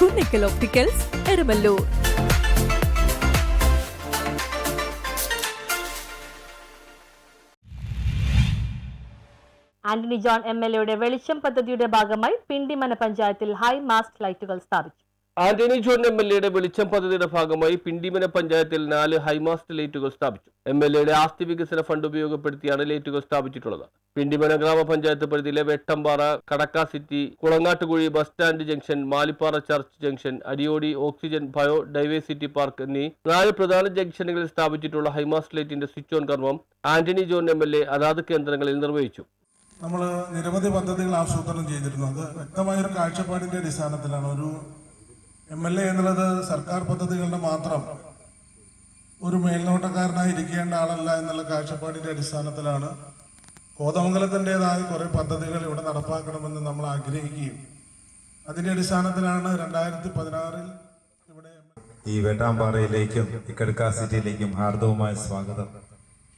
Kunnickal opticals, Eramallur. Antony John എംഎൽഎയുടെ വെളിച്ചം പദ്ധതിയുടെ ഭാഗമായി പിണ്ടിമന പഞ്ചായത്തിൽ ഹൈ മാസ്റ്റ് ലൈറ്റുകൾ സ്ഥാപിച്ചു. ആന്റണി ജോൺ എംഎൽഎയുടെ വെളിച്ചം പദ്ധതിയുടെ ഭാഗമായി പിണ്ടിമന പഞ്ചായത്തിൽ 4 ഹൈമാസ്റ്റ് ലൈറ്റുകൾ സ്ഥാപിച്ചു. എംഎൽഎയുടെ ആസ്തി വികസന ഫണ്ട് ഉപയോഗപ്പെടുത്തിയാണ് ലൈറ്റുകൾ സ്ഥാപിച്ചിട്ടുള്ളത്. പിണ്ടിമന ഗ്രാമപഞ്ചായത്ത് പരിധിയിലെ വെട്ടമ്പാറ, കടക്ക city, Kulangattukuzhi bus stand junction, Malippara church junction, Ariyodi oxygen biodiversity park എന്നീ 4 പ്രധാന ജംഗ്ഷനുകളിൽ സ്ഥാപിച്ചിട്ടുള്ള ഹൈമാസ്റ്റ് ലൈറ്റിന്റെ സ്വിച്ച് ഓൺ കർമ്മം ആന്റണി ജോൺ എംഎൽഎ അതാത് കേന്ദ്രങ്ങളിൽ നിർവഹിച്ചു. നമ്മൾ നിരവധി പദ്ധതികൾ ആസൂത്രണം ചെയ്തിരുന്നു. അത് വ്യക്തമായൊരു കാഴ്ചപ്പാടിന്റെ അടിസ്ഥാനത്തിലാണ്. ഒരു MLA എന്നുള്ളത് സർക്കാർ പദ്ധതികളുടെ മാത്രം ഒരു മേൽനോട്ടക്കാരനായി ഇരിക്കേണ്ട ആളല്ല എന്നുള്ള കാഴ്ചപ്പാടിന്റെ അടിസ്ഥാനത്തിലാണ് കോതമംഗലത്തിൻ്റെതായ കുറേ പദ്ധതികൾ ഇവിടെ നടപ്പാക്കണമെന്ന് നമ്മൾ ആഗ്രഹിക്കുകയും അതിന്റെ അടിസ്ഥാനത്തിലാണ് 2016 ഇവിടെ ഈ വേട്ടാമ്പാറയിലേക്കും ഇക്കടുക്ക സിറ്റിയിലേക്കും ഹാർദവുമായ സ്വാഗതം.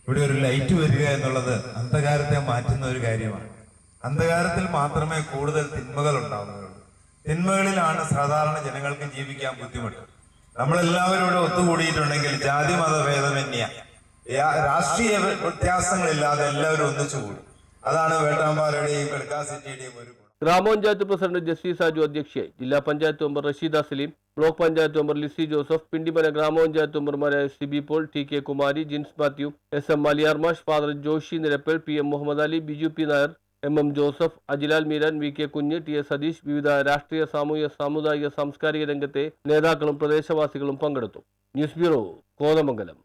ഇവിടെ ഒരു ലൈറ്റ് വരിക എന്നുള്ളത് അന്ധകാരത്തെ മാറ്റുന്ന ഒരു കാര്യമാണ്. അന്ധകാരത്തിൽ മാത്രമേ കൂടുതൽ തിന്മകൾ ഉണ്ടാവുകയുള്ളൂ. തിന്മകളിലാണ് സാധാരണ ജനങ്ങൾക്ക് ജീവിക്കാൻ ബുദ്ധിമുട്ട്. നമ്മളെല്ലാവരും ഇവിടെ ഒത്തുകൂടിയിട്ടുണ്ടെങ്കിൽ ജാതി മത ഭേദമന്യേ രാഷ്ട്രീയ വ്യത്യാസങ്ങളില്ലാതെ എല്ലാവരും ഒന്നിച്ചു കൂടും. അതാണ് വേട്ടാമ്പാറയുടെയും ഇക്കടുക്ക സിറ്റിയുടെയും ഒരു ഗ്രാമപഞ്ചായത്ത് പ്രസിഡന്റ് ജസ്സി സാജു അധ്യക്ഷയായി. ജില്ലാ panchayat member Rasheeda Saleem, block panchayat member Lissy Joseph, Pindimana ഗ്രാമപഞ്ചായത്ത് മെമ്പർമാരായ Siby Paul, T K Kumari, Jins Mathew, SM മലിയാർമാഷ്, father Joshy Nirappel, PM Muhammad Ali, Biju P Nair, MM Joseph, Ajilal Meeran, VK Kunju, TS Satheesh, വിവിധ രാഷ്ട്രീയ, സാമൂഹ്യ, സാമുദായിക, സാംസ്കാരിക രംഗത്തെ നേതാക്കളും പ്രദേശവാസികളും പങ്കെടുത്തു. News bureau, Kothamangalam.